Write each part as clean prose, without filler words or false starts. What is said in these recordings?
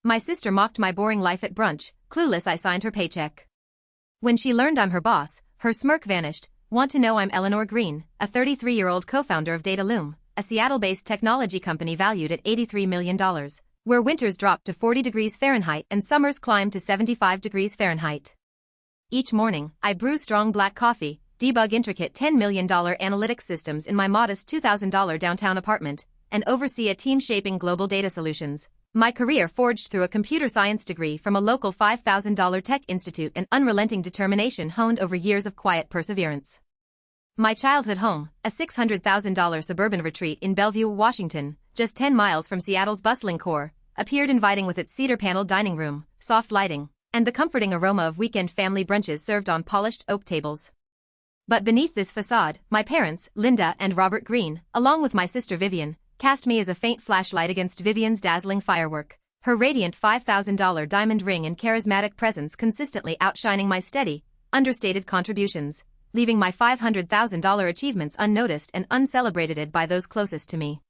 My sister mocked my boring life at brunch, clueless I signed her paycheck. When she learned I'm her boss, her smirk vanished. Want to know I'm Eleanor Green, a 33-year-old co-founder of DataLoom, a Seattle-based technology company valued at $83 million, where winters drop to 40 degrees Fahrenheit and summers climb to 75 degrees Fahrenheit. Each morning, I brew strong black coffee, debug intricate $10 million analytics systems in my modest $2,000 downtown apartment, and oversee a team shaping global data solutions. My career forged through a computer science degree from a local $5,000 tech institute and unrelenting determination honed over years of quiet perseverance. My childhood home, a $600,000 suburban retreat in Bellevue, Washington, just 10 miles from Seattle's bustling core, appeared inviting with its cedar-paneled dining room, soft lighting, and the comforting aroma of weekend family brunches served on polished oak tables. But beneath this facade, my parents, Linda and Robert Green, along with my sister Vivien, cast me as a faint flashlight against Vivien's dazzling firework, her radiant $5,000 diamond ring and charismatic presence consistently outshining my steady, understated contributions, leaving my $500,000 achievements unnoticed and uncelebrated by those closest to me.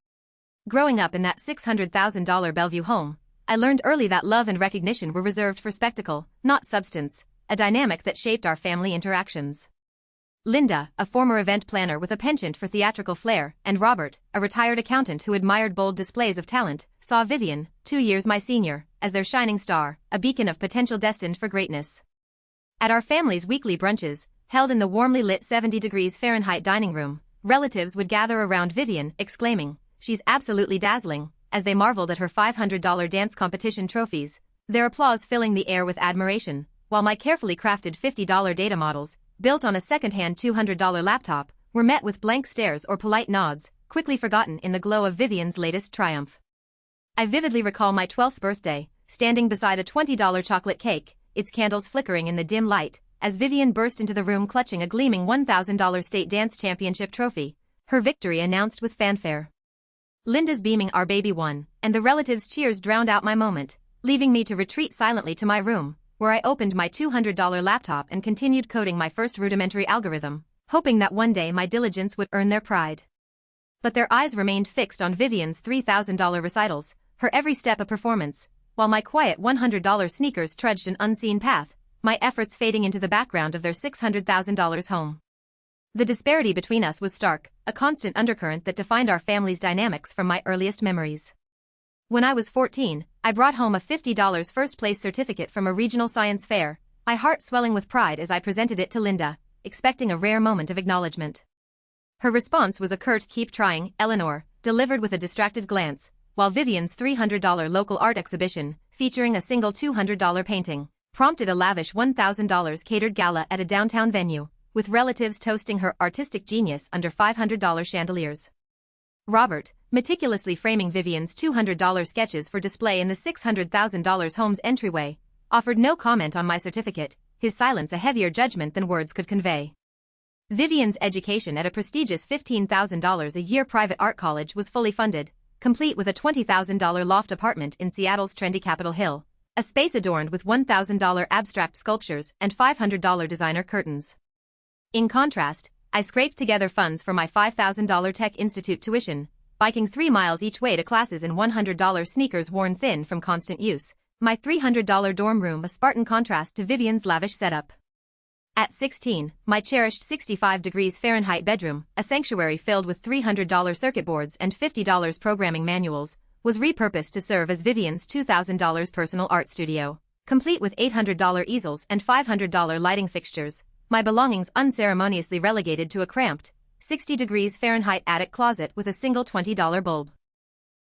Growing up in that $600,000 Bellevue home, I learned early that love and recognition were reserved for spectacle, not substance, a dynamic that shaped our family interactions. Linda, a former event planner with a penchant for theatrical flair, and Robert, a retired accountant who admired bold displays of talent, saw Vivien, 2 years my senior, as their shining star, a beacon of potential destined for greatness. At our family's weekly brunches, held in the warmly lit 70 degrees Fahrenheit dining room, relatives would gather around Vivien, exclaiming, "She's absolutely dazzling," as they marveled at her $500 dance competition trophies, their applause filling the air with admiration, while my carefully crafted $50 data models, built on a second-hand $200 laptop, were met with blank stares or polite nods, quickly forgotten in the glow of Vivien's latest triumph. I vividly recall my 12th birthday, standing beside a $20 chocolate cake, its candles flickering in the dim light, as Vivien burst into the room clutching a gleaming $1,000 state dance championship trophy, her victory announced with fanfare. Linda's beaming "Our baby won," and the relatives' cheers drowned out my moment, leaving me to retreat silently to my room, where I opened my $200 laptop and continued coding my first rudimentary algorithm, hoping that one day my diligence would earn their pride. But their eyes remained fixed on Vivien's $3,000 recitals, her every step a performance, while my quiet $100 sneakers trudged an unseen path, my efforts fading into the background of their $600,000 home. The disparity between us was stark, a constant undercurrent that defined our family's dynamics from my earliest memories. When I was 14, I brought home a $50 first-place certificate from a regional science fair, my heart swelling with pride as I presented it to Linda, expecting a rare moment of acknowledgement. Her response was a curt "Keep trying, Eleanor," delivered with a distracted glance, while Vivien's $300 local art exhibition, featuring a single $200 painting, prompted a lavish $1,000 catered gala at a downtown venue, with relatives toasting her artistic genius under $500 chandeliers. Robert, meticulously framing Vivien's $200 sketches for display in the $600,000 home's entryway, offered no comment on my certificate, his silence a heavier judgment than words could convey. Vivien's education at a prestigious $15,000 a year private art college was fully funded, complete with a $20,000 loft apartment in Seattle's trendy Capitol Hill, a space adorned with $1,000 abstract sculptures and $500 designer curtains. In contrast, I scraped together funds for my $5,000 Tech Institute tuition, biking 3 miles each way to classes in $100 sneakers worn thin from constant use, my $300 dorm room a Spartan contrast to Vivien's lavish setup. At 16, my cherished 65 degrees Fahrenheit bedroom, a sanctuary filled with $300 circuit boards and $50 programming manuals, was repurposed to serve as Vivien's $2,000 personal art studio, complete with $800 easels and $500 lighting fixtures, my belongings unceremoniously relegated to a cramped, 60 degrees Fahrenheit attic closet with a single $20 bulb.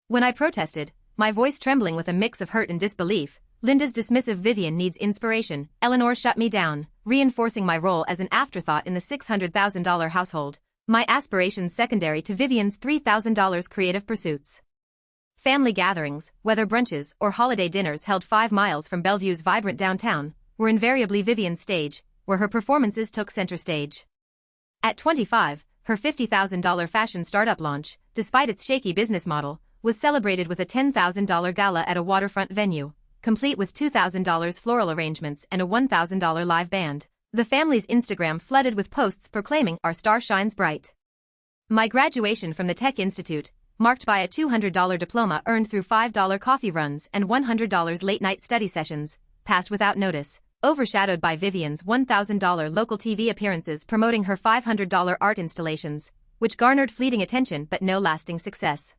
When I protested, my voice trembling with a mix of hurt and disbelief, Linda's dismissive "Vivien needs inspiration," Eleanor shut me down, reinforcing my role as an afterthought in the $600,000 household, my aspirations secondary to Vivien's $3,000 creative pursuits. Family gatherings, whether brunches or holiday dinners held 5 miles from Bellevue's vibrant downtown, were invariably Vivien's stage, where her performances took center stage. At 25, her $50,000 fashion startup launch, despite its shaky business model, was celebrated with a $10,000 gala at a waterfront venue, complete with $2,000 floral arrangements and a $1,000 live band. The family's Instagram flooded with posts proclaiming "Our star shines bright." My graduation from the Tech Institute, marked by a $200 diploma earned through $5 coffee runs and $100 late-night study sessions, passed without notice, overshadowed by Vivien's $1,000 local TV appearances promoting her $500 art installations, which garnered fleeting attention but no lasting success.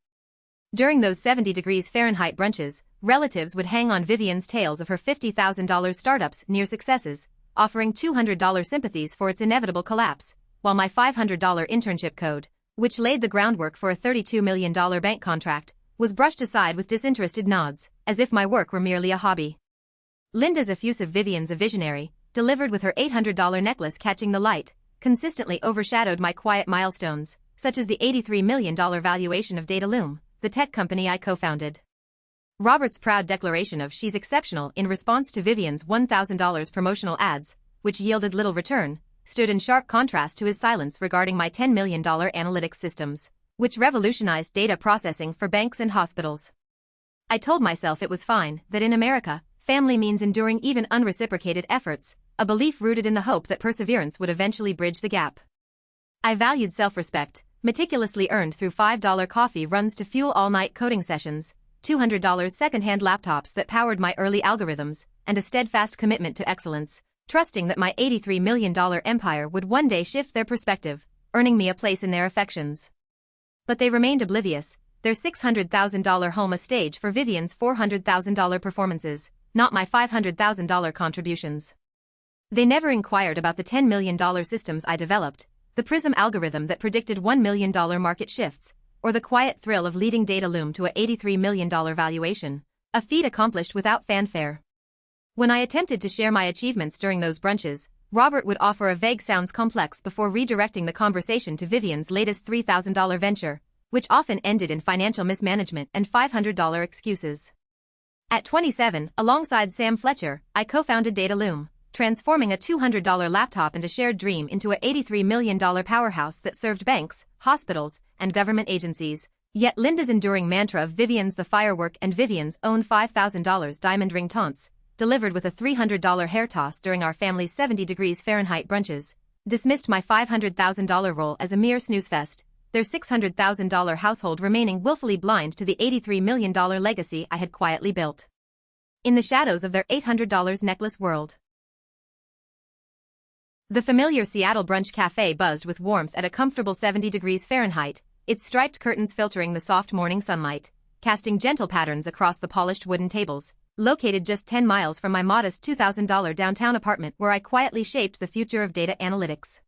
During those 70 degrees Fahrenheit brunches, relatives would hang on Vivien's tales of her $50,000 startup's near successes, offering $200 sympathies for its inevitable collapse, while my $500 internship code, which laid the groundwork for a $32 million bank contract, was brushed aside with disinterested nods, as if my work were merely a hobby. Linda's effusive Vivien's a visionary, delivered with her $800 necklace catching the light, consistently overshadowed my quiet milestones, such as the $83 million valuation of DataLoom, the tech company I co-founded. Robert's proud declaration of she's exceptional in response to Vivien's $1,000 promotional ads, which yielded little return, stood in sharp contrast to his silence regarding my $10 million analytics systems, which revolutionized data processing for banks and hospitals. I told myself it was fine, that in America, family means enduring even unreciprocated efforts, a belief rooted in the hope that perseverance would eventually bridge the gap. I valued self-respect, meticulously earned through $5 coffee runs to fuel all-night coding sessions, $200 second-hand laptops that powered my early algorithms, and a steadfast commitment to excellence, trusting that my $83 million empire would one day shift their perspective, earning me a place in their affections. But they remained oblivious, their $600,000 home a stage for Vivien's $400,000 performances, not my $500,000 contributions. They never inquired about the $10 million systems I developed, the Prism algorithm that predicted $1 million market shifts, or the quiet thrill of leading DataLoom to a $83 million valuation, a feat accomplished without fanfare. When I attempted to share my achievements during those brunches, Robert would offer a vague sounds complex before redirecting the conversation to Vivien's latest $3,000 venture, which often ended in financial mismanagement and $500 excuses. At 27, alongside Sam Fletcher, I co-founded DataLoom, transforming a $200 laptop and a shared dream into a $83 million powerhouse that served banks, hospitals, and government agencies. Yet Linda's enduring mantra of Vivien's the firework and Vivien's own $5,000 diamond ring taunts, delivered with a $300 hair toss during our family's 70 degrees Fahrenheit brunches, dismissed my $500,000 role as a mere snoozefest, their $600,000 household remaining willfully blind to the $83 million legacy I had quietly built. In the shadows of their $800 necklace world. The familiar Seattle Brunch Cafe buzzed with warmth at a comfortable 70 degrees Fahrenheit, its striped curtains filtering the soft morning sunlight, casting gentle patterns across the polished wooden tables, located just 10 miles from my modest $2,000 downtown apartment where I quietly shaped the future of data analytics.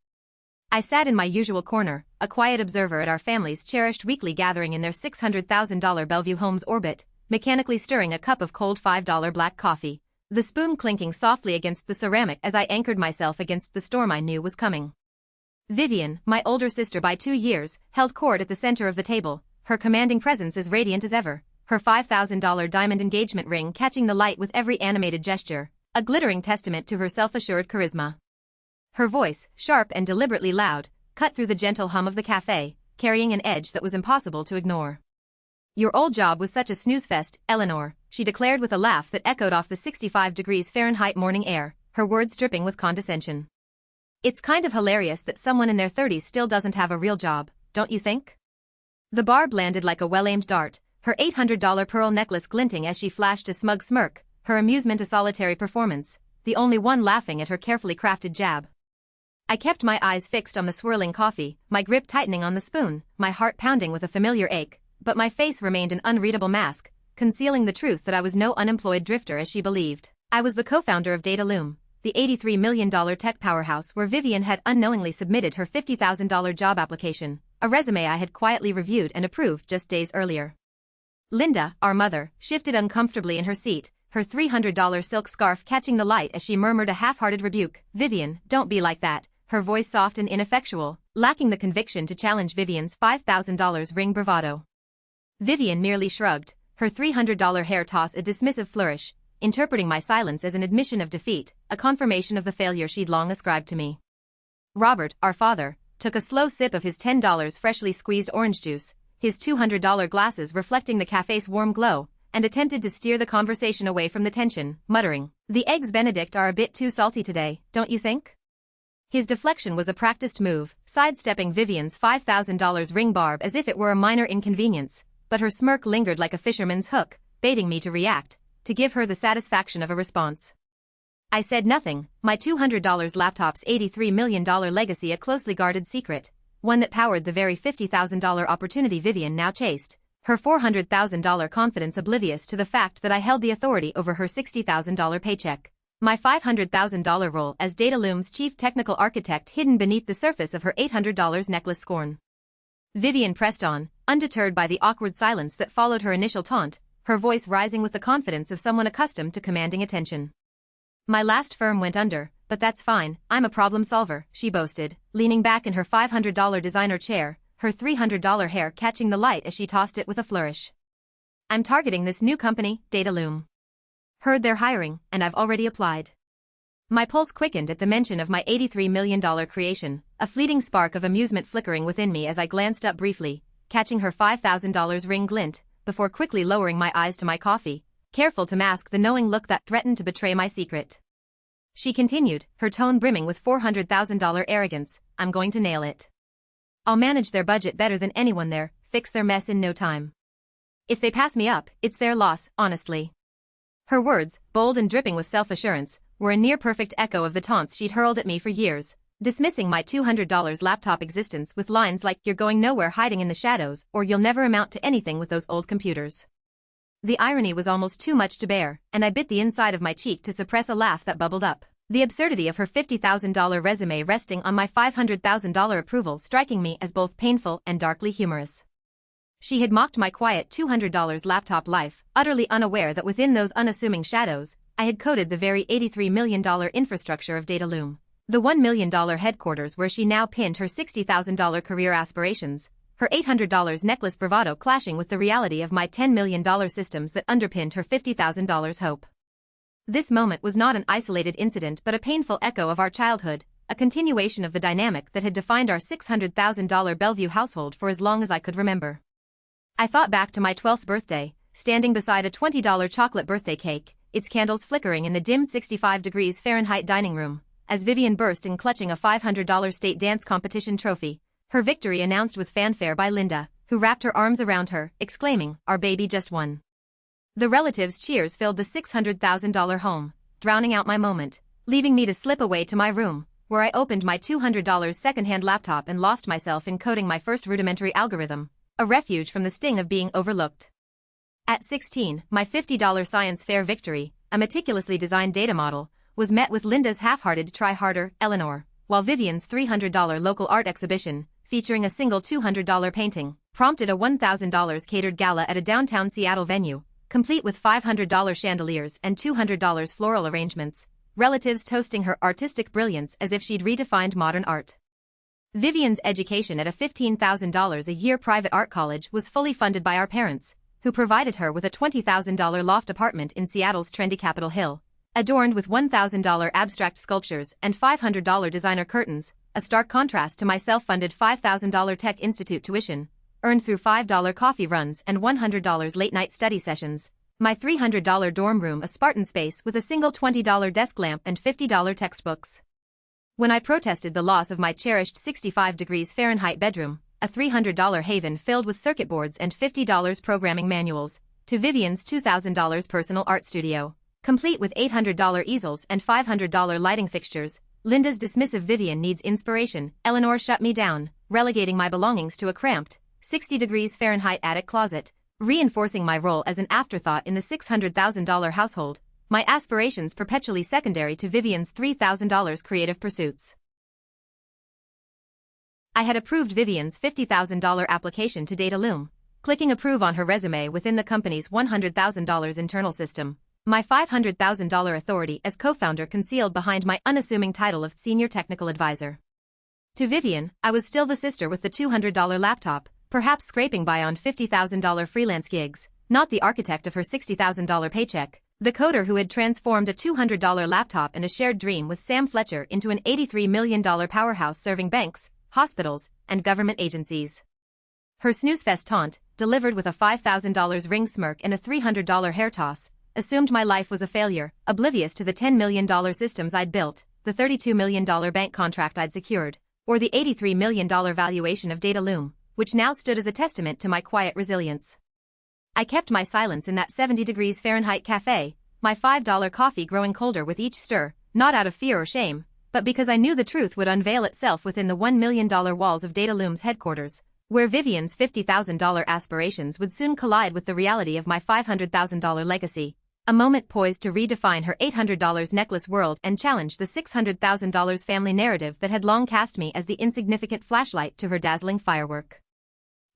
I sat in my usual corner, a quiet observer at our family's cherished weekly gathering in their $600,000 Bellevue home's orbit, mechanically stirring a cup of cold $5 black coffee, the spoon clinking softly against the ceramic as I anchored myself against the storm I knew was coming. Vivien, my older sister by 2 years, held court at the center of the table, her commanding presence as radiant as ever, her $5,000 diamond engagement ring catching the light with every animated gesture, a glittering testament to her self-assured charisma. Her voice, sharp and deliberately loud, cut through the gentle hum of the cafe, carrying an edge that was impossible to ignore. "Your old job was such a snoozefest, Eleanor," she declared with a laugh that echoed off the 65 degrees Fahrenheit morning air, her words dripping with condescension. "It's kind of hilarious that someone in their 30s still doesn't have a real job, don't you think?" The barb landed like a well-aimed dart, her $800 pearl necklace glinting as she flashed a smug smirk, her amusement a solitary performance, the only one laughing at her carefully crafted jab. I kept my eyes fixed on the swirling coffee, my grip tightening on the spoon, my heart pounding with a familiar ache, but my face remained an unreadable mask, concealing the truth that I was no unemployed drifter as she believed. I was the co-founder of DataLoom, the $83 million tech powerhouse where Vivien had unknowingly submitted her $50,000 job application, a resume I had quietly reviewed and approved just days earlier. Linda, our mother, shifted uncomfortably in her seat, her $300 silk scarf catching the light as she murmured a half-hearted rebuke. "Vivien, don't be like that," her voice soft and ineffectual, lacking the conviction to challenge Vivien's $5,000 ring bravado. Vivien merely shrugged, her $300 hair toss a dismissive flourish, interpreting my silence as an admission of defeat, a confirmation of the failure she'd long ascribed to me. Robert, our father, took a slow sip of his $10 freshly squeezed orange juice, his $200 glasses reflecting the cafe's warm glow, and attempted to steer the conversation away from the tension, muttering, "The eggs Benedict are a bit too salty today, don't you think?" His deflection was a practiced move, sidestepping Vivien's $5,000 ring barb as if it were a minor inconvenience, but her smirk lingered like a fisherman's hook, baiting me to react, to give her the satisfaction of a response. I said nothing, my $200 laptop's $83 million legacy a closely guarded secret, one that powered the very $50,000 opportunity Vivien now chased, her $400,000 confidence oblivious to the fact that I held the authority over her $60,000 paycheck. My $500,000 role as DataLoom's chief technical architect hidden beneath the surface of her $800 necklace scorn. Vivien pressed on, undeterred by the awkward silence that followed her initial taunt, her voice rising with the confidence of someone accustomed to commanding attention. My last firm went under, but that's fine, I'm a problem solver, she boasted, leaning back in her $500 designer chair, her $300 hair catching the light as she tossed it with a flourish. I'm targeting this new company, DataLoom. Heard they're hiring, and I've already applied. My pulse quickened at the mention of my $83 million creation, a fleeting spark of amusement flickering within me as I glanced up briefly, catching her $5,000 ring glint, before quickly lowering my eyes to my coffee, careful to mask the knowing look that threatened to betray my secret. She continued, her tone brimming with $400,000 arrogance, I'm going to nail it. I'll manage their budget better than anyone there, fix their mess in no time. If they pass me up, it's their loss, honestly. Her words, bold and dripping with self-assurance, were a near-perfect echo of the taunts she'd hurled at me for years, dismissing my $200 laptop existence with lines like, you're going nowhere hiding in the shadows, or you'll never amount to anything with those old computers. The irony was almost too much to bear, and I bit the inside of my cheek to suppress a laugh that bubbled up, the absurdity of her $50,000 resume resting on my $500,000 approval striking me as both painful and darkly humorous. She had mocked my quiet $200 laptop life, utterly unaware that within those unassuming shadows, I had coded the very $83 million infrastructure of DataLoom, the $1 million headquarters where she now pinned her $60,000 career aspirations, her $800 necklace bravado clashing with the reality of my $10 million systems that underpinned her $50,000 hope. This moment was not an isolated incident but a painful echo of our childhood, a continuation of the dynamic that had defined our $600,000 Bellevue household for as long as I could remember. I thought back to my 12th birthday, standing beside a $20 chocolate birthday cake, its candles flickering in the dim 65 degrees Fahrenheit dining room, as Vivien burst in clutching a $500 state dance competition trophy, her victory announced with fanfare by Linda, who wrapped her arms around her, exclaiming, our baby just won. The relatives' cheers filled the $600,000 home, drowning out my moment, leaving me to slip away to my room, where I opened my $200 secondhand laptop and lost myself in coding my first rudimentary algorithm, a refuge from the sting of being overlooked. At 16, my $50 science fair victory, a meticulously designed data model, was met with Linda's half-hearted try harder, Eleanor, while Vivien's $300 local art exhibition, featuring a single $200 painting, prompted a $1,000 catered gala at a downtown Seattle venue, complete with $500 chandeliers and $200 floral arrangements, relatives toasting her artistic brilliance as if she'd redefined modern art. Vivien's education at a $15,000 a year private art college was fully funded by our parents, who provided her with a $20,000 loft apartment in Seattle's trendy Capitol Hill, adorned with $1,000 abstract sculptures and $500 designer curtains, a stark contrast to my self-funded $5,000 Tech Institute tuition, earned through $5 coffee runs and $100 late-night study sessions, my $300 dorm room a Spartan space with a single $20 desk lamp and $50 textbooks. When I protested the loss of my cherished 65 degrees Fahrenheit bedroom, a $300 haven filled with circuit boards and $50 programming manuals, to Vivien's $2,000 personal art studio, complete with $800 easels and $500 lighting fixtures, Linda's dismissive Vivien needs inspiration, Eleanor shut me down, relegating my belongings to a cramped, 60 degrees Fahrenheit attic closet, reinforcing my role as an afterthought in the $600,000 household, my aspirations perpetually secondary to Vivien's $3,000 creative pursuits. I had approved Vivien's $50,000 application to DataLoom, clicking approve on her resume within the company's $100,000 internal system, my $500,000 authority as co-founder concealed behind my unassuming title of senior technical advisor. To Vivien, I was still the sister with the $200 laptop, perhaps scraping by on $50,000 freelance gigs, not the architect of her $60,000 paycheck, the coder who had transformed a $200 laptop and a shared dream with Sam Fletcher into an $83 million powerhouse serving banks, hospitals, and government agencies. Her snoozefest taunt, delivered with a $5,000 ring smirk and a $300 hair toss, assumed my life was a failure, oblivious to the $10 million systems I'd built, the $32 million bank contract I'd secured, or the $83 million valuation of DataLoom, which now stood as a testament to my quiet resilience. I kept my silence in that 70 degrees Fahrenheit cafe, my $5 coffee growing colder with each stir, not out of fear or shame, but because I knew the truth would unveil itself within the $1 million walls of DataLoom's headquarters, where Vivien's $50,000 aspirations would soon collide with the reality of my $500,000 legacy, a moment poised to redefine her $800 necklace world and challenge the $600,000 family narrative that had long cast me as the insignificant flashlight to her dazzling firework.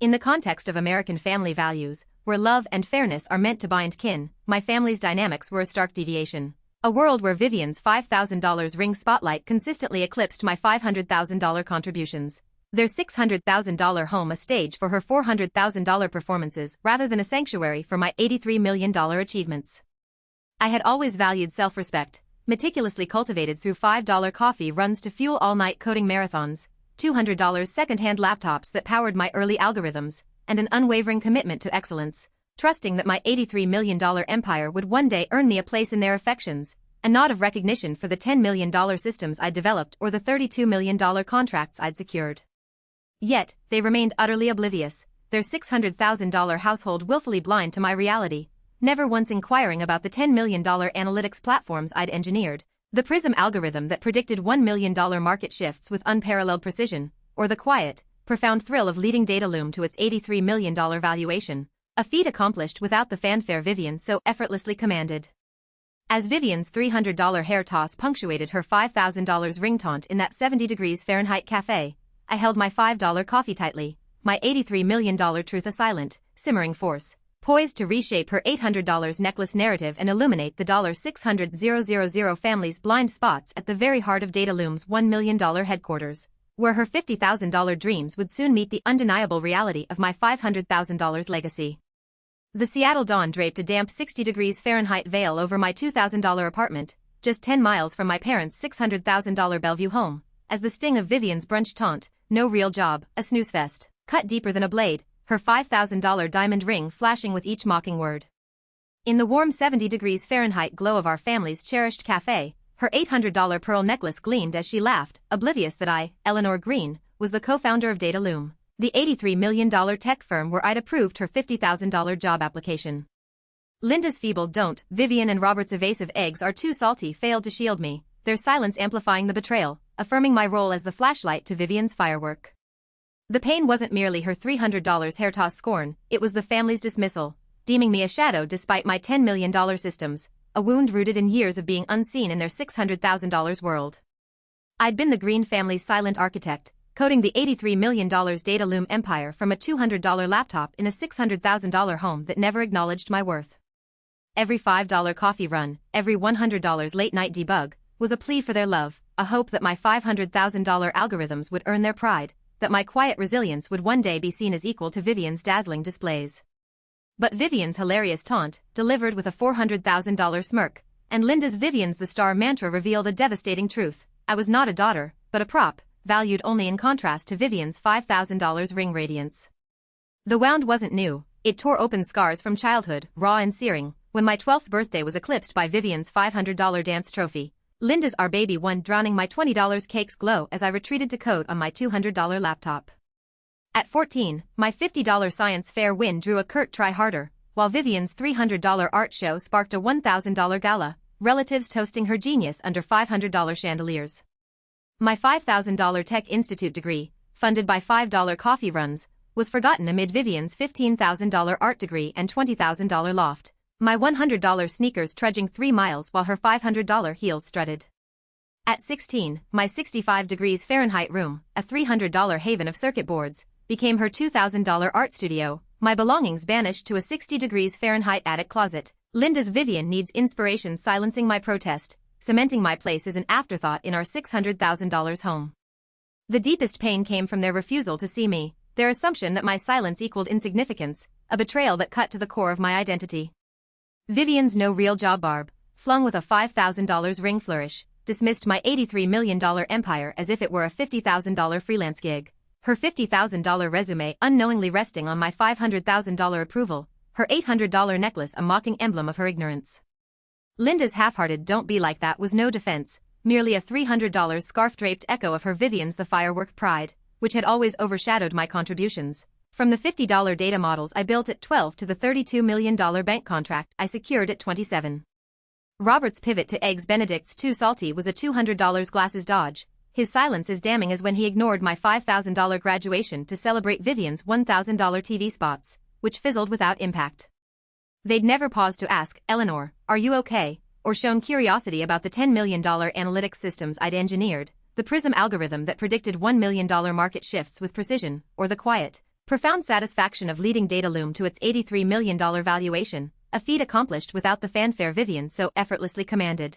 In the context of American family values, where love and fairness are meant to bind kin, my family's dynamics were a stark deviation. A world where Vivien's $5,000 ring spotlight consistently eclipsed my $500,000 contributions. Their $600,000 home a stage for her $400,000 performances rather than a sanctuary for my $83 million achievements. I had always valued self-respect, meticulously cultivated through $5 coffee runs to fuel all-night coding marathons, $200 second-hand laptops that powered my early algorithms, and an unwavering commitment to excellence, trusting that my $83 million empire would one day earn me a place in their affections, a nod of recognition for the $10 million systems I'd developed or the $32 million contracts I'd secured. Yet, they remained utterly oblivious, their $600,000 household willfully blind to my reality, never once inquiring about the $10 million analytics platforms I'd engineered, the Prism algorithm that predicted $1 million market shifts with unparalleled precision, or the quiet, profound thrill of leading DataLoom to its $83 million valuation, a feat accomplished without the fanfare Vivien so effortlessly commanded. As Vivien's $300 hair toss punctuated her $5,000 ring taunt in that 70 degrees Fahrenheit cafe, I held my $5 coffee tightly, my $83 million truth a silent, simmering force, poised to reshape her $800 necklace narrative and illuminate the $600,000 family's blind spots at the very heart of DataLoom's $1 million headquarters, where her $50,000 dreams would soon meet the undeniable reality of my $500,000 legacy. The Seattle dawn draped a damp 60 degrees Fahrenheit veil over my $2,000 apartment, just 10 miles from my parents' $600,000 Bellevue home, as the sting of Vivien's brunch taunt, no real job, a snooze fest, cut deeper than a blade, her $5,000 diamond ring flashing with each mocking word. In the warm 70 degrees Fahrenheit glow of our family's cherished cafe, her $800 pearl necklace gleamed as she laughed, oblivious that I, Eleanor Green, was the co-founder of DataLoom, the $83 million tech firm where I'd approved her $50,000 job application. Linda's feeble "don't," Vivien and Robert's evasive "eggs are too salty" failed to shield me, their silence amplifying the betrayal, affirming my role as the flashlight to Vivien's firework. The pain wasn't merely her $300 hair toss scorn, it was the family's dismissal, deeming me a shadow despite my $10 million systems, a wound rooted in years of being unseen in their $600,000 world. I'd been the Green family's silent architect, coding the $83 million DataLoom empire from a $200 laptop in a $600,000 home that never acknowledged my worth. Every $5 coffee run, every $100 late-night debug, was a plea for their love, a hope that my $500,000 algorithms would earn their pride, that my quiet resilience would one day be seen as equal to Vivien's dazzling displays. But Vivien's hilarious taunt, delivered with a $400,000 smirk, and Linda's "Vivien's the star" mantra revealed a devastating truth: I was not a daughter, but a prop, valued only in contrast to Vivien's $5,000 ring radiance. The wound wasn't new, it tore open scars from childhood, raw and searing, when my 12th birthday was eclipsed by Vivien's $500 dance trophy. Linda's "Our Baby One" drowning my $20 cake's glow as I retreated to code on my $200 laptop. At 14, my $50 science fair win drew a curt "try harder," while Vivien's $300 art show sparked a $1,000 gala, relatives toasting her genius under $500 chandeliers. My $5,000 Tech Institute degree, funded by $5 coffee runs, was forgotten amid Vivien's $15,000 art degree and $20,000 loft, my $100 sneakers trudging 3 miles while her $500 heels strutted. At 16, my 65 degrees Fahrenheit room, a $300 haven of circuit boards, became her $2,000 art studio, my belongings banished to a 60 degrees Fahrenheit attic closet. Linda's "Vivien needs inspiration" silencing my protest, cementing my place as an afterthought in our $600,000 home. The deepest pain came from their refusal to see me, their assumption that my silence equaled insignificance, a betrayal that cut to the core of my identity. Vivien's "no real job" barb, flung with a $5,000 ring flourish, dismissed my $83 million empire as if it were a $50,000 freelance gig, her $50,000 resume unknowingly resting on my $500,000 approval, her $800 necklace a mocking emblem of her ignorance. Linda's half-hearted "don't be like that" was no defense, merely a $300 scarf-draped echo of her Vivien's the firework pride, which had always overshadowed my contributions. From the $50 data models I built at 12 to the $32 million bank contract I secured at 27. Robert's pivot to Eggs Benedict's Too Salty was a $200 glasses dodge. His silence is damning as when he ignored my $5,000 graduation to celebrate Vivien's $1,000 TV spots, which fizzled without impact. They'd never paused to ask, "Eleanor, are you okay?" or shown curiosity about the $10 million analytics systems I'd engineered, the Prism algorithm that predicted $1 million market shifts with precision, or the quiet, profound satisfaction of leading DataLoom to its $83 million valuation, a feat accomplished without the fanfare Vivien so effortlessly commanded.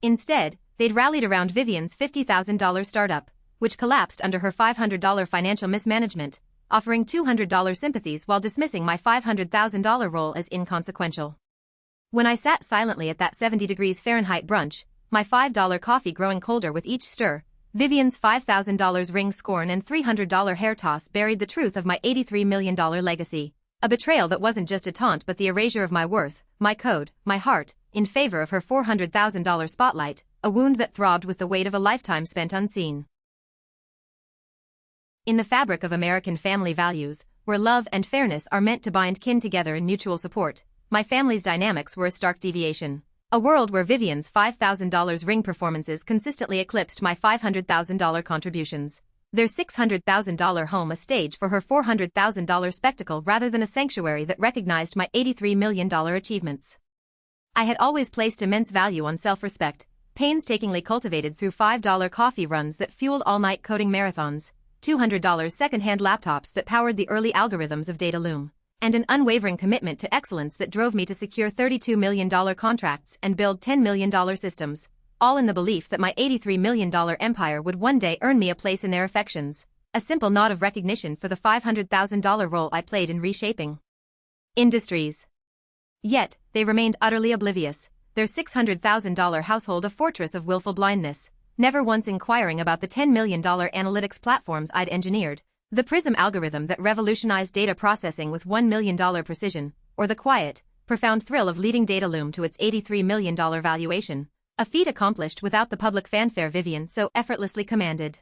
Instead, they'd rallied around Vivien's $50,000 startup, which collapsed under her $500 financial mismanagement, offering $200 sympathies while dismissing my $500,000 role as inconsequential. When I sat silently at that 70 degrees Fahrenheit brunch, my $5 coffee growing colder with each stir, Vivien's $5,000 ring scorn and $300 hair toss buried the truth of my $83 million legacy. A betrayal that wasn't just a taunt but the erasure of my worth, my code, my heart, in favor of her $400,000 spotlight, a wound that throbbed with the weight of a lifetime spent unseen. In the fabric of American family values, where love and fairness are meant to bind kin together in mutual support, my family's dynamics were a stark deviation. A world where Vivien's $5,000 ring performances consistently eclipsed my $500,000 contributions. Their $600,000 home a stage for her $400,000 spectacle rather than a sanctuary that recognized my $83 million achievements. I had always placed immense value on self-respect, painstakingly cultivated through $5 coffee runs that fueled all-night coding marathons, $200 second-hand laptops that powered the early algorithms of DataLoom, and an unwavering commitment to excellence that drove me to secure $32 million contracts and build $10 million systems, all in the belief that my $83 million empire would one day earn me a place in their affections, a simple nod of recognition for the $500,000 role I played in reshaping industries. Yet, they remained utterly oblivious, their $600,000 household a fortress of willful blindness, never once inquiring about the $10 million analytics platforms I'd engineered, the Prism algorithm that revolutionized data processing with $1 million precision, or the quiet, profound thrill of leading DataLoom to its $83 million valuation, a feat accomplished without the public fanfare Vivien so effortlessly commanded.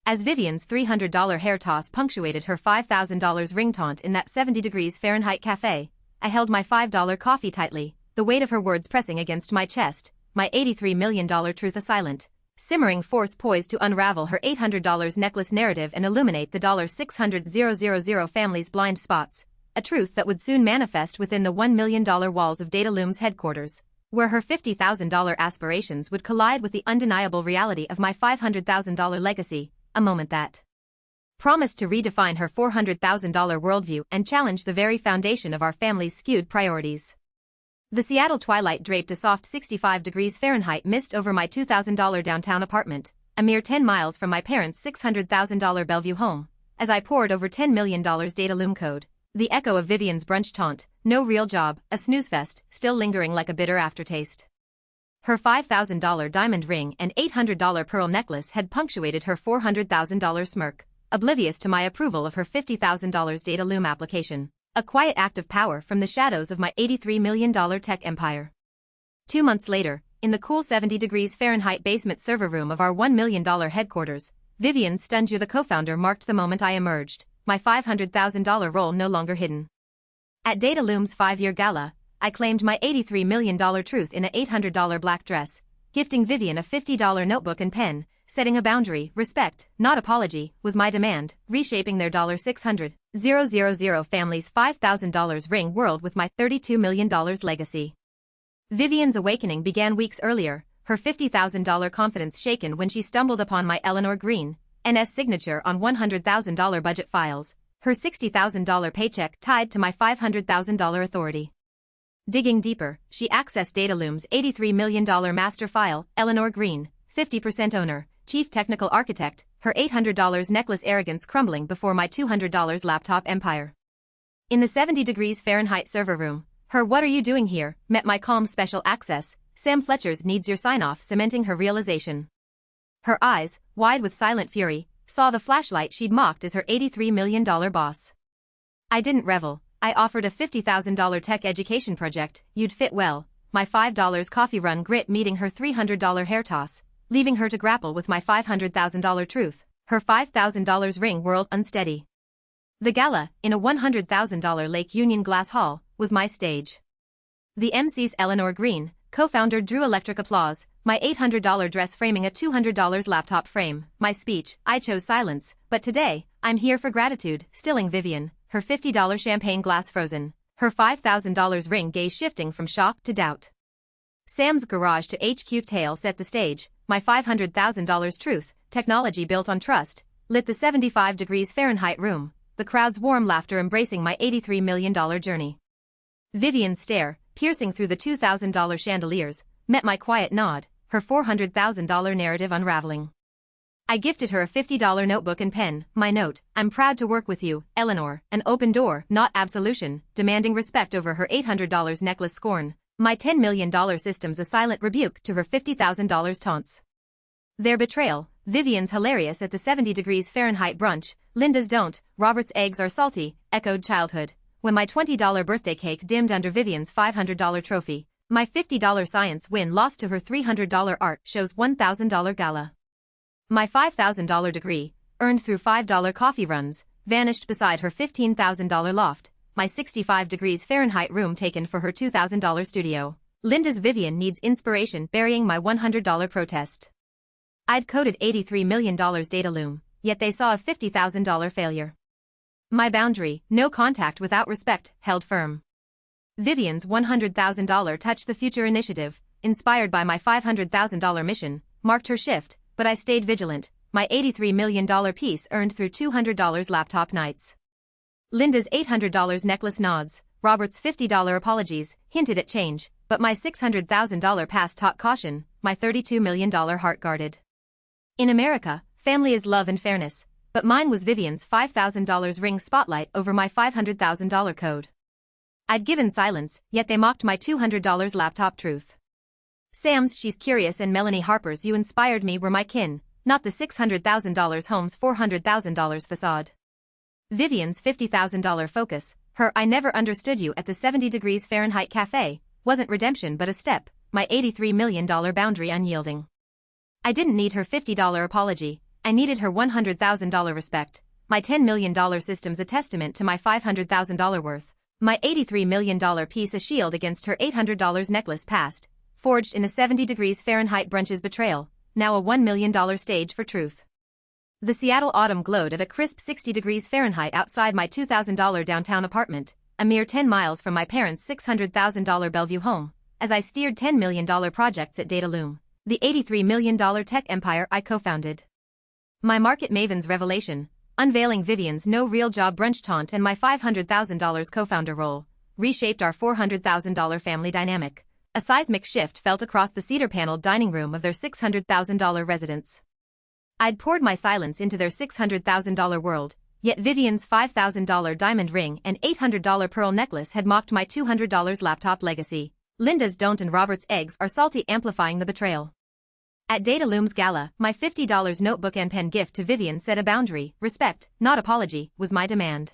As Vivien's $300 hair toss punctuated her $5,000 ring taunt in that 70 degrees Fahrenheit cafe, I held my $5 coffee tightly, the weight of her words pressing against my chest, my $83 million truth a silent, simmering force poised to unravel her $800 necklace narrative and illuminate the $600,000 family's blind spots, a truth that would soon manifest within the $1 million walls of DataLoom's headquarters, where her $50,000 aspirations would collide with the undeniable reality of my $500,000 legacy, a moment that promised to redefine her $400,000 worldview and challenge the very foundation of our family's skewed priorities. The Seattle twilight draped a soft 65 degrees Fahrenheit mist over my $2,000 downtown apartment, a mere 10 miles from my parents' $600,000 Bellevue home, as I pored over $10 million DataLoom code, the echo of Vivien's brunch taunt, no real job, a snoozefest, still lingering like a bitter aftertaste. Her $5,000 diamond ring and $800 pearl necklace had punctuated her $400,000 smirk, oblivious to my approval of her $50,000 DataLoom application. A quiet act of power from the shadows of my $83 million tech empire. 2 months later, in the cool 70 degrees Fahrenheit basement server room of our $1 million headquarters, Vivien Stunge, the co-founder, marked the moment I emerged, my $500,000 role no longer hidden. At DataLoom's 5-year gala, I claimed my $83 million truth in a $800 black dress, gifting Vivien a $50 notebook and pen, setting a boundary. Respect, not apology, was my demand, reshaping their $600,000 family's $5,000 ring world with my $32 million legacy. Vivien's awakening began weeks earlier, her $50,000 confidence shaken when she stumbled upon my Eleanor Green, NS signature on $100,000 budget files, her $60,000 paycheck tied to my $500,000 authority. Digging deeper, she accessed DataLoom's $83 million master file, Eleanor Green, 50% owner, chief technical architect, her $800 necklace arrogance crumbling before my $200 laptop empire. In the 70 degrees Fahrenheit server room, her "What are you doing here?" met my calm special access, Sam Fletcher's "Needs your sign-off" cementing her realization. Her eyes, wide with silent fury, saw the flashlight she'd mocked as her $83 million boss. I didn't revel, I offered a $50,000 tech education project, you'd fit well, my $5 coffee run grit meeting her $300 hair toss, leaving her to grapple with my $500,000 truth, her $5,000 ring whirled unsteady. The gala, in a $100,000 Lake Union glass hall, was my stage. The MC's Eleanor Green, co-founder drew electric applause, my $800 dress framing a $200 laptop frame. My speech, I chose silence, but today, I'm here for gratitude, stilling Vivien, her $50 champagne glass frozen, her $5,000 ring gaze shifting from shock to doubt. Sam's garage to HQ tale set the stage, my $500,000 truth, technology built on trust, lit the 75 degrees Fahrenheit room, the crowd's warm laughter embracing my $83 million journey. Vivien's stare, piercing through the $2,000 chandeliers, met my quiet nod, her $400,000 narrative unraveling. I gifted her a $50 notebook and pen, my note, I'm proud to work with you, Eleanor, an open door, not absolution, demanding respect over her $800 necklace scorn, my $10 million systems a silent rebuke to her $50,000 taunts. Their betrayal, Vivien's hilarious at the 70 degrees Fahrenheit brunch, Linda's don't, Robert's eggs are salty, echoed childhood, when my $20 birthday cake dimmed under Vivien's $500 trophy, my $50 science win lost to her $300 art shows $1,000 gala. My $5,000 degree, earned through $5 coffee runs, vanished beside her $15,000 loft, my 65 degrees Fahrenheit room taken for her $2,000 studio. Linda's Vivien needs inspiration burying my $100 protest. I'd coded $83 million DataLoom, yet they saw a $50,000 failure. My boundary, no contact without respect, held firm. Vivien's $100,000 Touch the Future initiative, inspired by my $500,000 mission, marked her shift, but I stayed vigilant, my $83 million piece earned through $200 laptop nights. Linda's $800 necklace nods, Robert's $50 apologies, hinted at change, but my $600,000 pass taught caution, my $32 million heart guarded. In America, family is love and fairness, but mine was Vivien's $5,000 ring spotlight over my $500,000 code. I'd given silence, yet they mocked my $200 laptop truth. Sam's She's Curious and Melanie Harper's You Inspired Me were my kin, not the $600,000 home's $400,000 facade. Vivien's $50,000 focus, her I never understood you at the 70 degrees Fahrenheit cafe, wasn't redemption but a step, my $83 million boundary unyielding. I didn't need her $50 apology, I needed her $100,000 respect, my $10 million system's a testament to my $500,000 worth, my $83 million piece a shield against her $800 necklace past, forged in a 70 degrees Fahrenheit brunch's betrayal, now a $1 million stage for truth. The Seattle autumn glowed at a crisp 60 degrees Fahrenheit outside my $2,000 downtown apartment, a mere 10 miles from my parents' $600,000 Bellevue home, as I steered $10 million projects at DataLoom, the $83 million tech empire I co-founded. My market maven's revelation, unveiling Vivien's no real job brunch taunt and my $500,000 co-founder role, reshaped our $400,000 family dynamic. A seismic shift felt across the cedar-paneled dining room of their $600,000 residence. I'd poured my silence into their $600,000 world, yet Vivien's $5,000 diamond ring and $800 pearl necklace had mocked my $200 laptop legacy. Linda's don't and Robert's eggs are salty, amplifying the betrayal. At DataLoom's gala, my $50 notebook and pen gift to Vivien set a boundary. Respect, not apology, was my demand.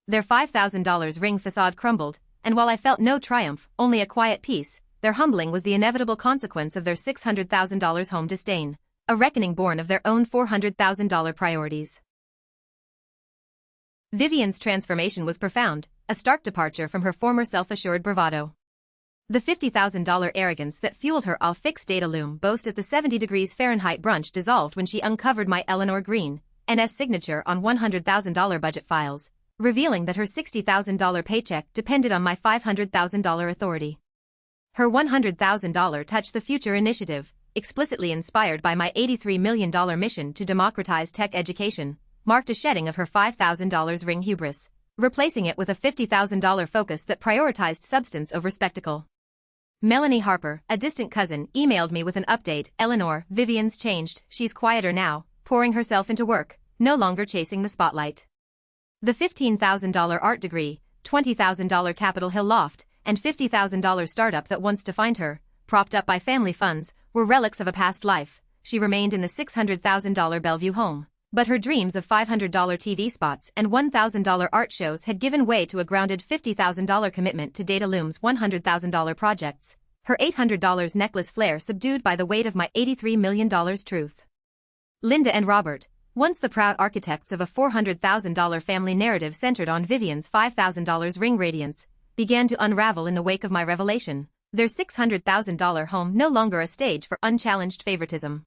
Their $5,000 ring facade crumbled, and while I felt no triumph, only a quiet peace, their humbling was the inevitable consequence of their $600,000 home disdain, a reckoning born of their own $400,000 priorities. Vivien's transformation was profound, a stark departure from her former self-assured bravado. The $50,000 arrogance that fueled her I'll fix DataLoom boast at the 70 degrees Fahrenheit brunch dissolved when she uncovered my Eleanor Green, NS signature on $100,000 budget files, revealing that her $60,000 paycheck depended on my $500,000 authority. Her $100,000 Touch the Future initiative, explicitly inspired by my $83 million mission to democratize tech education, marked a shedding of her $5,000 ring hubris, replacing it with a $50,000 focus that prioritized substance over spectacle. Melanie Harper, a distant cousin, emailed me with an update. Eleanor, Vivien's changed, she's quieter now, pouring herself into work, no longer chasing the spotlight. The $15,000 art degree, $20,000 Capitol Hill loft, and $50,000 startup that once defined her, propped up by family funds, were relics of a past life. She remained in the $600,000 Bellevue home, but her dreams of $500 TV spots and $1,000 art shows had given way to a grounded $50,000 commitment to DataLoom's $100,000 projects. Her $800 necklace flair subdued by the weight of my $83 million truth. Linda and Robert, once the proud architects of a $400,000 family narrative centered on Vivien's $5,000 ring radiance, began to unravel in the wake of my revelation, their $600,000 home no longer a stage for unchallenged favoritism.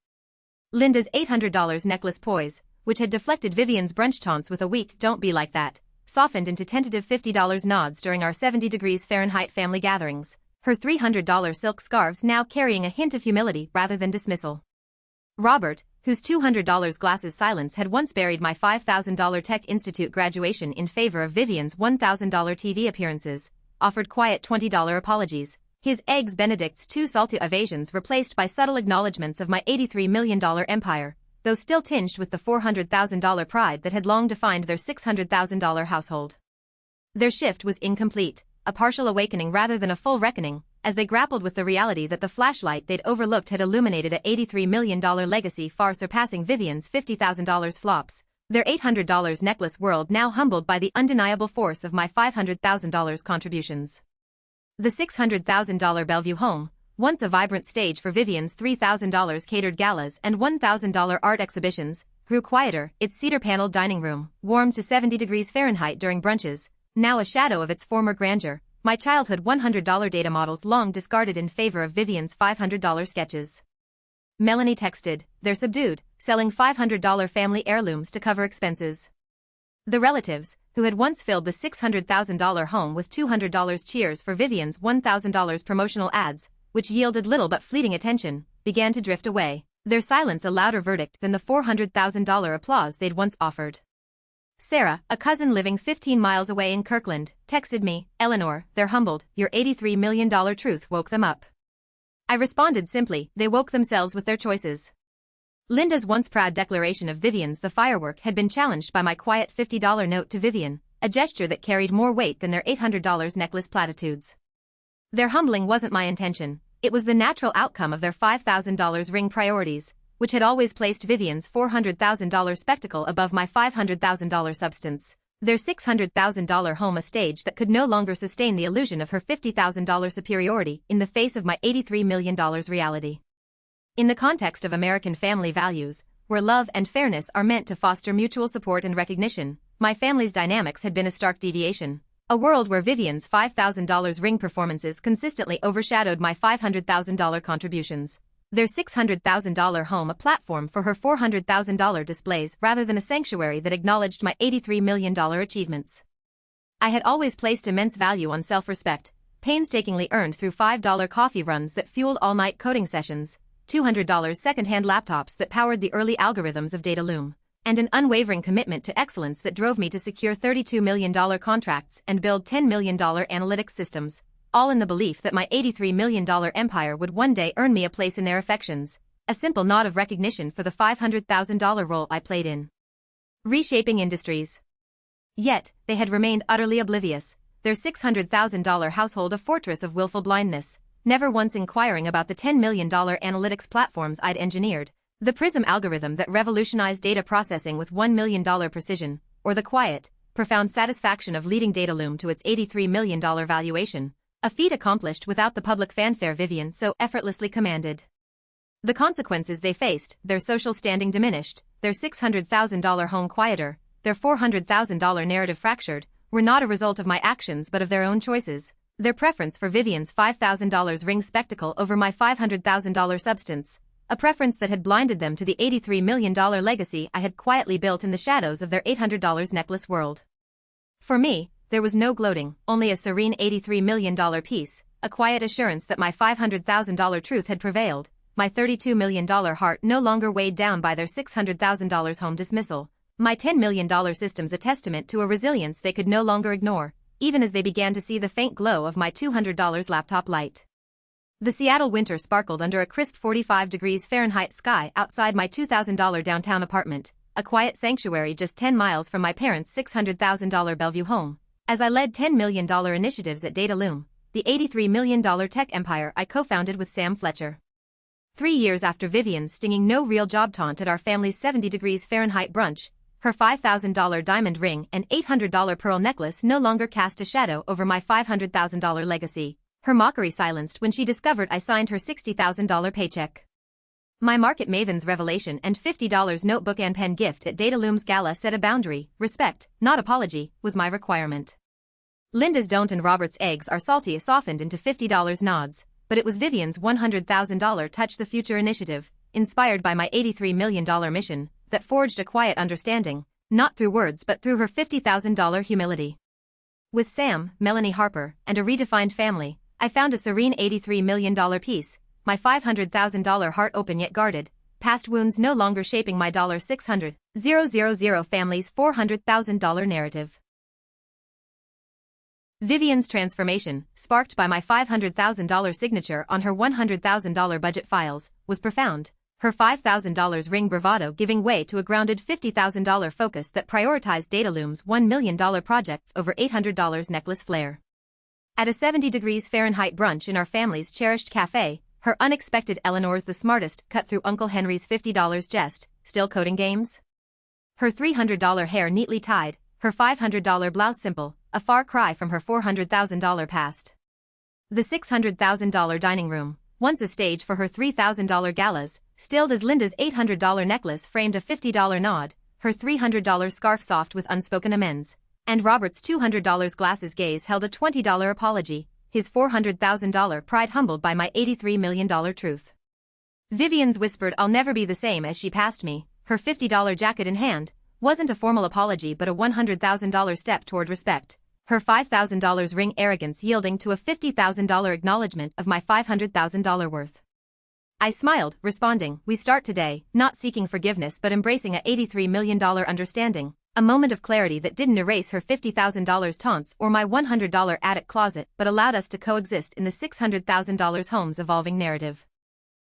Linda's $800 necklace poise, which had deflected Vivien's brunch taunts with a weak "don't be like that," softened into tentative $50 nods during our 70 degrees Fahrenheit family gatherings, her $300 silk scarves now carrying a hint of humility rather than dismissal. Robert, whose $200 glasses silence had once buried my $5,000 Tech Institute graduation in favor of Vivien's $1,000 TV appearances, offered quiet $20 apologies, his Eggs Benedict's too salty evasions replaced by subtle acknowledgments of my $83 million empire, though still tinged with the $400,000 pride that had long defined their $600,000 household. Their shift was incomplete, a partial awakening rather than a full reckoning, as they grappled with the reality that the flashlight they'd overlooked had illuminated a $83 million legacy far surpassing Vivien's $50,000 flops, their $800 necklace world now humbled by the undeniable force of my $500,000 contributions. The $600,000 Bellevue home, once a vibrant stage for Vivien's $3,000 catered galas and $1,000 art exhibitions, grew quieter, its cedar-paneled dining room, warmed to 70 degrees Fahrenheit during brunches, now a shadow of its former grandeur, my childhood $100 data models long discarded in favor of Vivien's $500 sketches. Melanie texted, "They're subdued, selling $500 family heirlooms to cover expenses." The relatives, who had once filled the $600,000 home with $200 cheers for Vivien's $1,000 promotional ads, which yielded little but fleeting attention, began to drift away, their silence a louder verdict than the $400,000 applause they'd once offered. Sarah, a cousin living 15 miles away in Kirkland, texted me, "Eleanor, they're humbled, your $83 million truth woke them up." I responded simply, "They woke themselves with their choices." Linda's once proud declaration of Vivien's The Firework had been challenged by my quiet $50 note to Vivien, a gesture that carried more weight than their $800 necklace platitudes. Their humbling wasn't my intention, it was the natural outcome of their $5,000 ring priorities, which had always placed Vivien's $400,000 spectacle above my $500,000 substance, their $600,000 home a stage that could no longer sustain the illusion of her $50,000 superiority in the face of my $83 million reality. In the context of American family values, where love and fairness are meant to foster mutual support and recognition, my family's dynamics had been a stark deviation. A world where Vivien's $5,000 ring performances consistently overshadowed my $500,000 contributions. Their $600,000 home a platform for her $400,000 displays rather than a sanctuary that acknowledged my $83 million achievements. I had always placed immense value on self-respect, painstakingly earned through $5 coffee runs that fueled all-night coding sessions, $200 second-hand laptops that powered the early algorithms of DataLoom, and an unwavering commitment to excellence that drove me to secure $32 million contracts and build $10 million analytics systems, all in the belief that my $83 million empire would one day earn me a place in their affections, a simple nod of recognition for the $500,000 role I played in reshaping industries. Yet, they had remained utterly oblivious, their $600,000 household a fortress of willful blindness, never once inquiring about the $10 million analytics platforms I'd engineered, the Prism algorithm that revolutionized data processing with $1 million precision, or the quiet, profound satisfaction of leading DataLoom to its $83 million valuation, a feat accomplished without the public fanfare Vivien so effortlessly commanded. The consequences they faced, their social standing diminished, their $600,000 home quieter, their $400,000 narrative fractured, were not a result of my actions but of their own choices, their preference for Vivien's $5,000 ring spectacle over my $500,000 substance, a preference that had blinded them to the $83 million legacy I had quietly built in the shadows of their $800 necklace world. For me, there was no gloating, only a serene $83 million peace, a quiet assurance that my $500,000 truth had prevailed, my $32 million heart no longer weighed down by their $600,000 home dismissal, my $10 million systems a testament to a resilience they could no longer ignore, even as they began to see the faint glow of my $200 laptop light. The Seattle winter sparkled under a crisp 45 degrees Fahrenheit sky outside my $2,000 downtown apartment, a quiet sanctuary just 10 miles from my parents' $600,000 Bellevue home, as I led $10 million initiatives at DataLoom, the $83 million tech empire I co-founded with Sam Fletcher. 3 years after Vivien's stinging no-real job taunt at our family's 70 degrees Fahrenheit brunch, her $5,000 diamond ring and $800 pearl necklace no longer cast a shadow over my $500,000 legacy, Her mockery silenced when she discovered I signed her $60,000 paycheck. My market maven's revelation and $50 notebook and pen gift at DataLoom's gala set a boundary. Respect, not apology, was my requirement. Linda's don't and Robert's eggs are salty softened into $50 nods, but it was Vivien's $100,000 Touch the Future initiative, inspired by my $83 million mission, that forged a quiet understanding, not through words but through her $50,000 humility. With Sam, Melanie Harper, and a redefined family, I found a serene $83 million peace, my $500,000 heart open yet guarded, past wounds no longer shaping my $600,000 family's $400,000 narrative. Vivien's transformation, sparked by my $500,000 signature on her $100,000 budget files, was profound, her $5,000 ring bravado giving way to a grounded $50,000 focus that prioritized DataLoom's $1 million projects over $800 necklace flair. At a 70 degrees Fahrenheit brunch in our family's cherished cafe, her unexpected Eleanor's the smartest cut through Uncle Henry's $50 jest, still coding games? Her $300 hair neatly tied, her $500 blouse simple, a far cry from her $400,000 past. The $600,000 dining room, once a stage for her $3,000 galas, stilled as Linda's $800 necklace framed a $50 nod, her $300 scarf soft with unspoken amends, and Robert's $200 glasses gaze held a $20 apology, his $400,000 pride humbled by my $83 million truth. Vivien's whispered "I'll never be the same" as she passed me, her $50 jacket in hand, wasn't a formal apology but a $100,000 step toward respect, her $5,000 ring arrogance yielding to a $50,000 acknowledgement of my $500,000 worth. I smiled, responding, "We start today, not seeking forgiveness but embracing a $83 million understanding," a moment of clarity that didn't erase her $50,000 taunts or my $100 attic closet but allowed us to coexist in the $600,000 home's evolving narrative.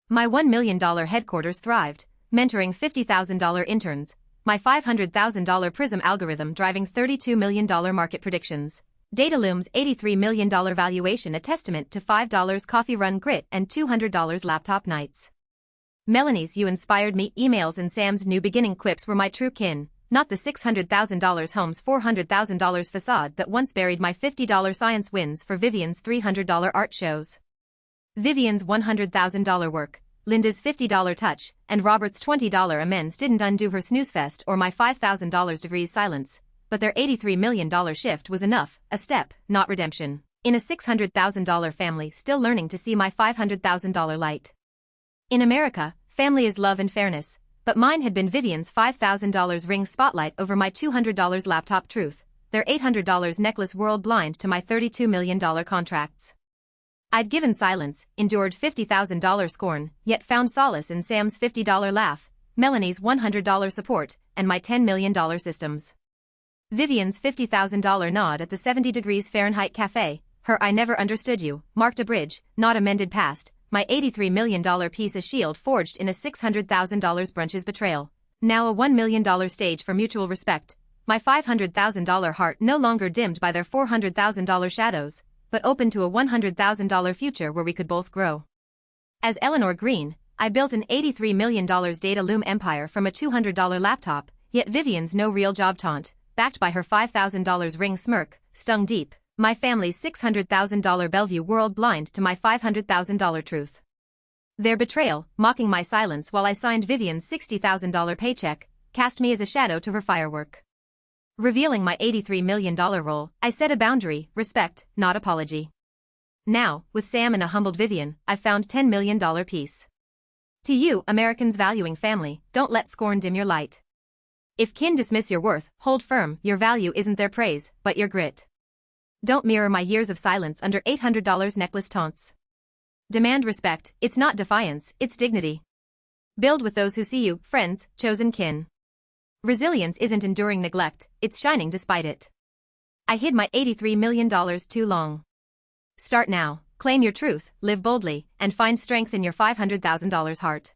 My $1 million headquarters thrived, mentoring $50,000 interns, my $500,000 Prism algorithm driving $32 million market predictions, DataLoom's $83 million valuation a testament to $5 coffee run grit and $200 laptop nights. Melanie's "You inspired me" emails and Sam's "New Beginning" quips were my true kin, not the $600,000 home's $400,000 facade that once buried my $50 science wins for Vivien's $300 art shows. Vivien's $100,000 work, Linda's $50 touch, and Robert's $20 amends didn't undo her snoozefest or my $5,000 degrees silence, but their $83 million shift was enough, a step, not redemption, in a $600,000 family still learning to see my $500,000 light. In America, family is love and fairness, but mine had been Vivien's $5,000 ring spotlight over my $200 laptop truth, their $800 necklace world blind to my $32 million contracts. I'd given silence, endured $50,000 scorn, yet found solace in Sam's $50 laugh, Melanie's $100 support, and my $10 million systems. Vivien's $50,000 nod at the 70 degrees Fahrenheit cafe, her "I never understood you" marked a bridge, not a mended past, my $83 million piece a shield forged in a $600,000 brunch's betrayal, now a $1 million stage for mutual respect, my $500,000 heart no longer dimmed by their $400,000 shadows, but open to a $100,000 future where we could both grow. As Eleanor Green, I built an $83 million DataLoom empire from a $200 laptop, yet Vivien's no real job taunt, backed by her $5,000 ring smirk, stung deep, my family's $600,000 Bellevue world blind to my $500,000 truth. Their betrayal, mocking my silence while I signed Vivien's $60,000 paycheck, cast me as a shadow to her firework. Revealing my $83 million role, I set a boundary, respect, not apology. Now, with Sam and a humbled Vivien, I've found $10 million peace. To you, Americans valuing family, don't let scorn dim your light. If kin dismiss your worth, hold firm, your value isn't their praise, but your grit. Don't mirror my years of silence under $800 necklace taunts. Demand respect, it's not defiance, it's dignity. Build with those who see you, friends, chosen kin. Resilience isn't enduring neglect, it's shining despite it. I hid my $83 million too long. Start now, claim your truth, live boldly, and find strength in your $500,000 heart.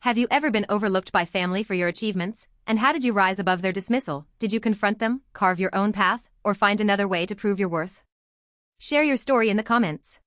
Have you ever been overlooked by family for your achievements, and how did you rise above their dismissal? Did you confront them, carve your own path, or find another way to prove your worth? Share your story in the comments.